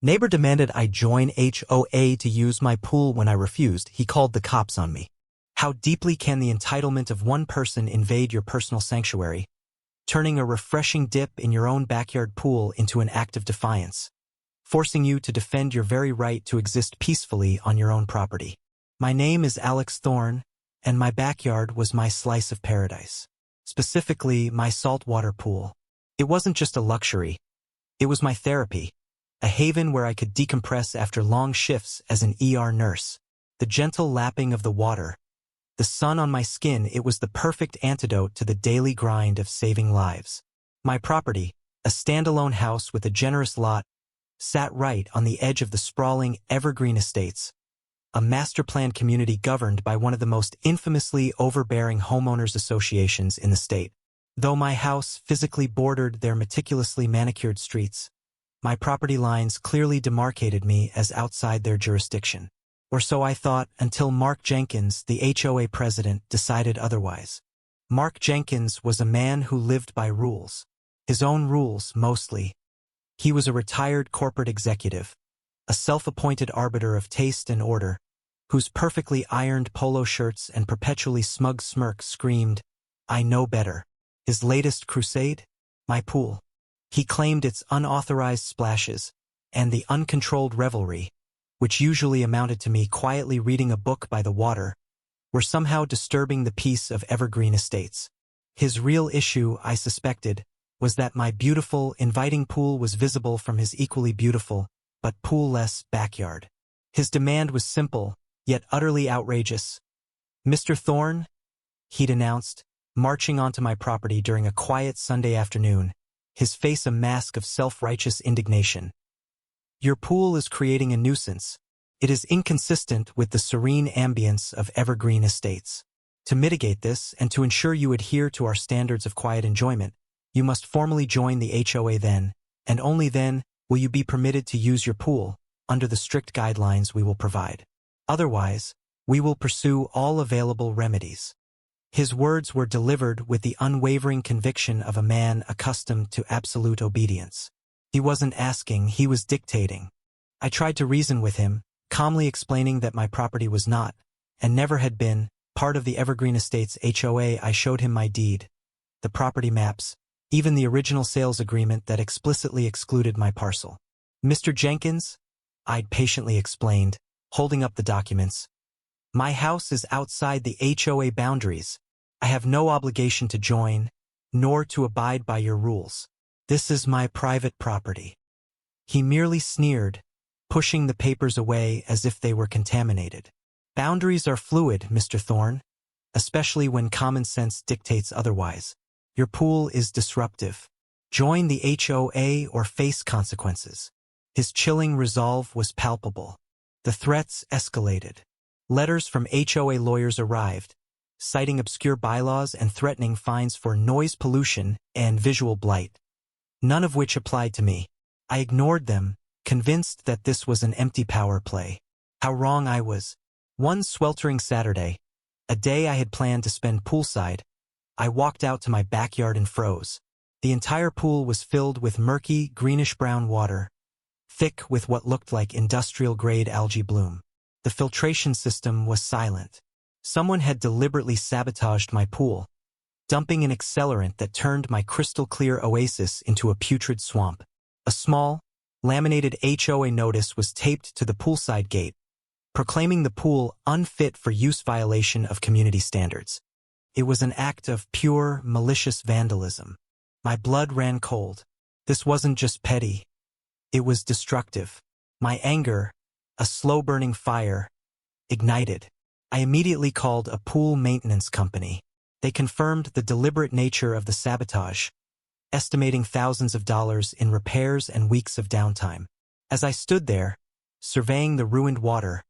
Neighbor demanded I join HOA to use my pool when I refused. He called the cops on me. How deeply can the entitlement of one person invade your personal sanctuary, turning a refreshing dip in your own backyard pool into an act of defiance, forcing you to defend your very right to exist peacefully on your own property. My name is Alex Thorne, and my backyard was my slice of paradise. Specifically, my saltwater pool. It wasn't just a luxury. It was my therapy, a haven where I could decompress after long shifts as an ER nurse. The gentle lapping of the water, the sun on my skin, it was the perfect antidote to the daily grind of saving lives. My property, a standalone house with a generous lot, sat right on the edge of the sprawling evergreen estates, a master-planned community governed by one of the most infamously overbearing homeowners associations in the state. Though my house physically bordered their meticulously manicured streets, my property lines clearly demarcated me as outside their jurisdiction. Or so I thought until Mark Jenkins, the HOA president, decided otherwise. Mark Jenkins was a man who lived by rules. His own rules, mostly. He was a retired corporate executive, a self-appointed arbiter of taste and order, whose perfectly ironed polo shirts and perpetually smug smirk screamed, "I know better." His latest crusade? My pool. He claimed its unauthorized splashes and the uncontrolled revelry, which usually amounted to me quietly reading a book by the water, were somehow disturbing the peace of evergreen estates. His real issue, I suspected, was that my beautiful, inviting pool was visible from his equally beautiful, but pool-less backyard. His demand was simple, yet utterly outrageous. "Mr. Thorne," he'd announced, marching onto my property during a quiet Sunday afternoon, his face a mask of self-righteous indignation. "Your pool is creating a nuisance. It is inconsistent with the serene ambience of evergreen estates. To mitigate this and to ensure you adhere to our standards of quiet enjoyment, you must formally join the HOA then, and only then will you be permitted to use your pool, under the strict guidelines we will provide. Otherwise, we will pursue all available remedies." His words were delivered with the unwavering conviction of a man accustomed to absolute obedience. He wasn't asking, he was dictating. I tried to reason with him, calmly explaining that my property was not, and never had been, part of the Evergreen Estates HOA. I showed him my deed, the property maps, even the original sales agreement that explicitly excluded my parcel. "Mr. Jenkins," I'd patiently explained, holding up the documents, "my house is outside the HOA boundaries. I have no obligation to join, nor to abide by your rules. This is my private property." He merely sneered, pushing the papers away as if they were contaminated. "Boundaries are fluid, Mr. Thorne, especially when common sense dictates otherwise. Your pool is disruptive. Join the HOA or face consequences." His chilling resolve was palpable. The threats escalated. Letters from HOA lawyers arrived, citing obscure bylaws and threatening fines for noise pollution and visual blight, none of which applied to me. I ignored them, convinced that this was an empty power play. How wrong I was. One sweltering Saturday, a day I had planned to spend poolside, I walked out to my backyard and froze. The entire pool was filled with murky, greenish-brown water, thick with what looked like industrial-grade algae bloom. The filtration system was silent. Someone had deliberately sabotaged my pool, dumping an accelerant that turned my crystal-clear oasis into a putrid swamp. A small, laminated HOA notice was taped to the poolside gate, proclaiming the pool unfit for use, violation of community standards. It was an act of pure, malicious vandalism. My blood ran cold. This wasn't just petty. It was destructive. My anger, a slow-burning fire, ignited. I immediately called a pool maintenance company. They confirmed the deliberate nature of the sabotage, estimating thousands of dollars in repairs and weeks of downtime. As I stood there, surveying the ruined water,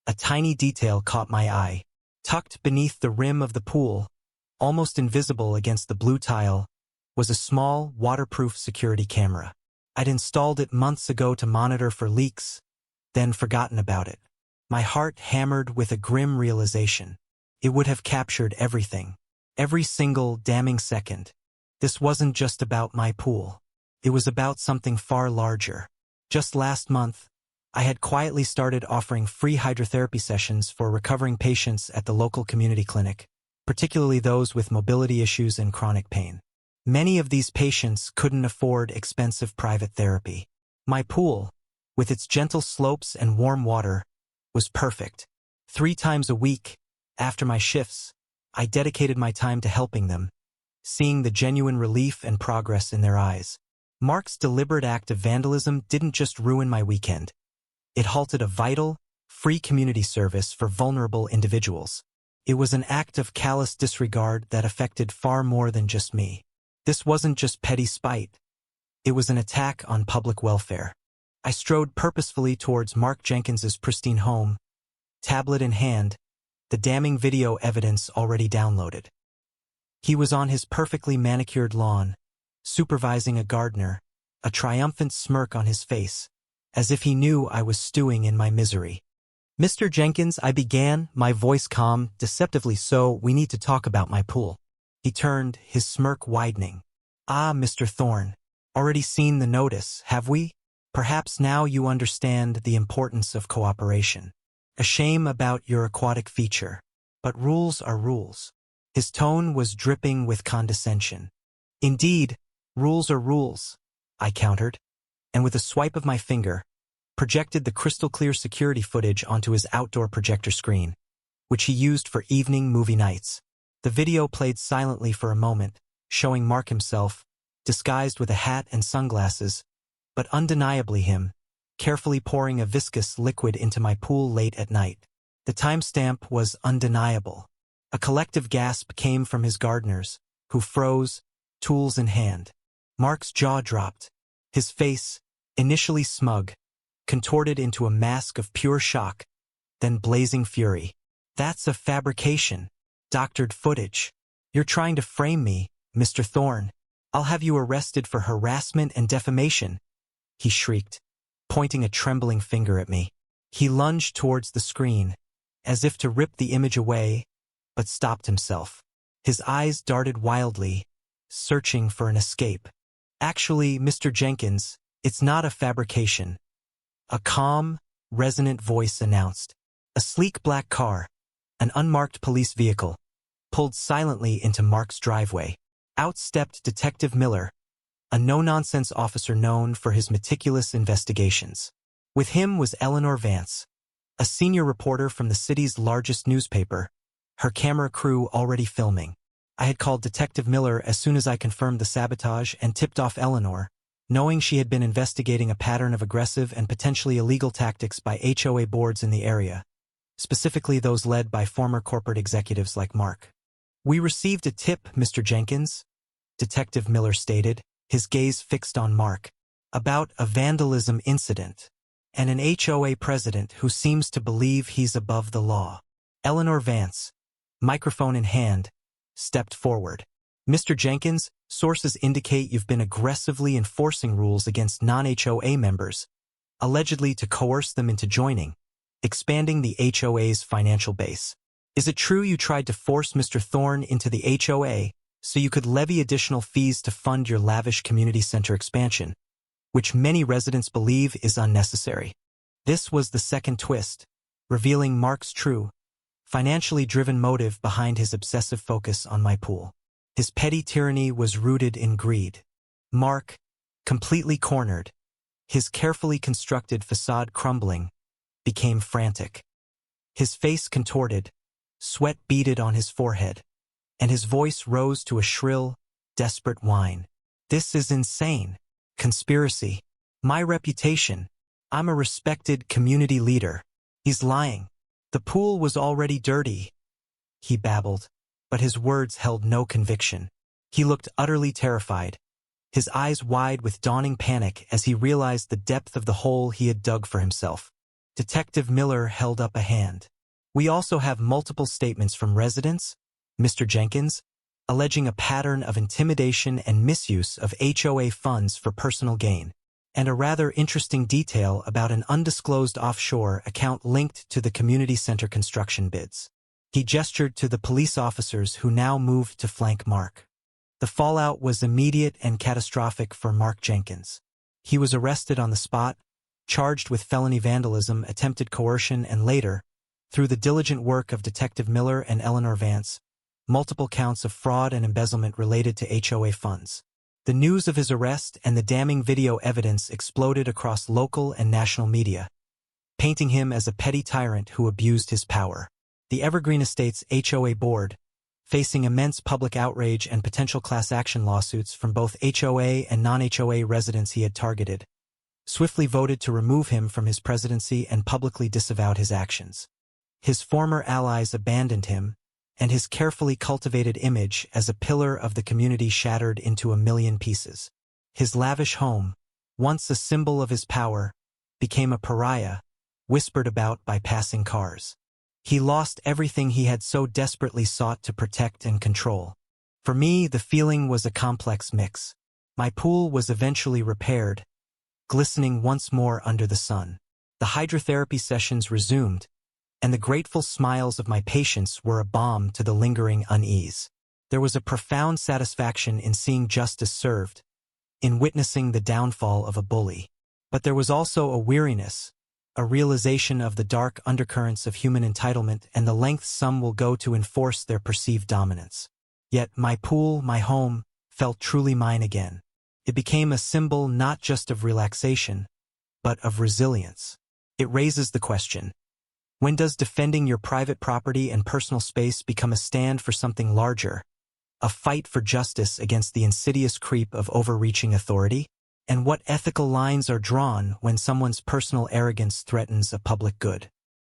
a tiny detail caught my eye. Tucked beneath the rim of the pool, almost invisible against the blue tile, was a small, waterproof security camera. I'd installed it months ago to monitor for leaks, then forgotten about it. My heart hammered with a grim realization. It would have captured everything. Every single damning second. This wasn't just about my pool. It was about something far larger. Just last month, I had quietly started offering free hydrotherapy sessions for recovering patients at the local community clinic, particularly those with mobility issues and chronic pain. Many of these patients couldn't afford expensive private therapy. My pool, with its gentle slopes and warm water, was perfect. 3 times a week, after my shifts, I dedicated my time to helping them, seeing the genuine relief and progress in their eyes. Mark's deliberate act of vandalism didn't just ruin my weekend. It halted a vital, free community service for vulnerable individuals. It was an act of callous disregard that affected far more than just me. This wasn't just petty spite. It was an attack on public welfare. I strode purposefully towards Mark Jenkins's pristine home, tablet in hand, the damning video evidence already downloaded. He was on his perfectly manicured lawn, supervising a gardener, a triumphant smirk on his face, as if he knew I was stewing in my misery. "Mr. Jenkins," I began, my voice calm, deceptively so, "we need to talk about my pool." He turned, his smirk widening. "Ah, Mr. Thorne, already seen the notice, have we? Perhaps now you understand the importance of cooperation. A shame about your aquatic feature, but rules are rules." His tone was dripping with condescension. "Indeed, rules are rules," I countered, and with a swipe of my finger, projected the crystal-clear security footage onto his outdoor projector screen, which he used for evening movie nights. The video played silently for a moment, showing Mark himself, disguised with a hat and sunglasses, but undeniably him, carefully pouring a viscous liquid into my pool late at night. The timestamp was undeniable. A collective gasp came from his gardeners, who froze, tools in hand. Mark's jaw dropped. His face, initially smug, contorted into a mask of pure shock, then blazing fury. "That's a fabrication. Doctored footage. You're trying to frame me, Mr. Thorne. I'll have you arrested for harassment and defamation," he shrieked, pointing a trembling finger at me. He lunged towards the screen, as if to rip the image away, but stopped himself. His eyes darted wildly, searching for an escape. "Actually, Mr. Jenkins, it's not a fabrication," a calm, resonant voice announced. A sleek black car, an unmarked police vehicle, pulled silently into Mark's driveway. Out stepped Detective Miller, a no-nonsense officer known for his meticulous investigations. With him was Eleanor Vance, a senior reporter from the city's largest newspaper, her camera crew already filming. I had called Detective Miller as soon as I confirmed the sabotage and tipped off Eleanor, knowing she had been investigating a pattern of aggressive and potentially illegal tactics by HOA boards in the area, specifically those led by former corporate executives like Mark. "We received a tip, Mr. Jenkins," Detective Miller stated, his gaze fixed on Mark, "about a vandalism incident, and an HOA president who seems to believe he's above the law." Eleanor Vance, microphone in hand, stepped forward. "Mr. Jenkins, sources indicate you've been aggressively enforcing rules against non-HOA members, allegedly to coerce them into joining, expanding the HOA's financial base. Is it true you tried to force Mr. Thorne into the HOA so you could levy additional fees to fund your lavish community center expansion, which many residents believe is unnecessary?" This was the second twist, revealing Mark's true, financially driven motive behind his obsessive focus on my pool. His petty tyranny was rooted in greed. Mark, completely cornered, his carefully constructed facade crumbling, became frantic. His face contorted, sweat beaded on his forehead, and his voice rose to a shrill, desperate whine. "This is insane. Conspiracy. My reputation. I'm a respected community leader. He's lying. The pool was already dirty," he babbled, but his words held no conviction. He looked utterly terrified, his eyes wide with dawning panic as he realized the depth of the hole he had dug for himself. Detective Miller held up a hand. "We also have multiple statements from residents, Mr. Jenkins, alleging a pattern of intimidation and misuse of HOA funds for personal gain, and a rather interesting detail about an undisclosed offshore account linked to the community center construction bids." He gestured to the police officers who now moved to flank Mark. The fallout was immediate and catastrophic for Mark Jenkins. He was arrested on the spot, charged with felony vandalism, attempted coercion, and later, through the diligent work of Detective Miller and Eleanor Vance, multiple counts of fraud and embezzlement related to HOA funds. The news of his arrest and the damning video evidence exploded across local and national media, painting him as a petty tyrant who abused his power. The Evergreen Estates HOA board, facing immense public outrage and potential class action lawsuits from both HOA and non-HOA residents he had targeted, swiftly voted to remove him from his presidency and publicly disavowed his actions. His former allies abandoned him, and his carefully cultivated image as a pillar of the community shattered into a million pieces. His lavish home, once a symbol of his power, became a pariah, whispered about by passing cars. He lost everything he had so desperately sought to protect and control. For me, the feeling was a complex mix. My pool was eventually repaired, glistening once more under the sun. The hydrotherapy sessions resumed, and the grateful smiles of my patients were a balm to the lingering unease. There was a profound satisfaction in seeing justice served, in witnessing the downfall of a bully. But there was also a weariness, a realization of the dark undercurrents of human entitlement and the lengths some will go to enforce their perceived dominance. Yet my pool, my home, felt truly mine again. It became a symbol not just of relaxation, but of resilience. It raises the question: when does defending your private property and personal space become a stand for something larger, a fight for justice against the insidious creep of overreaching authority? And what ethical lines are drawn when someone's personal arrogance threatens a public good?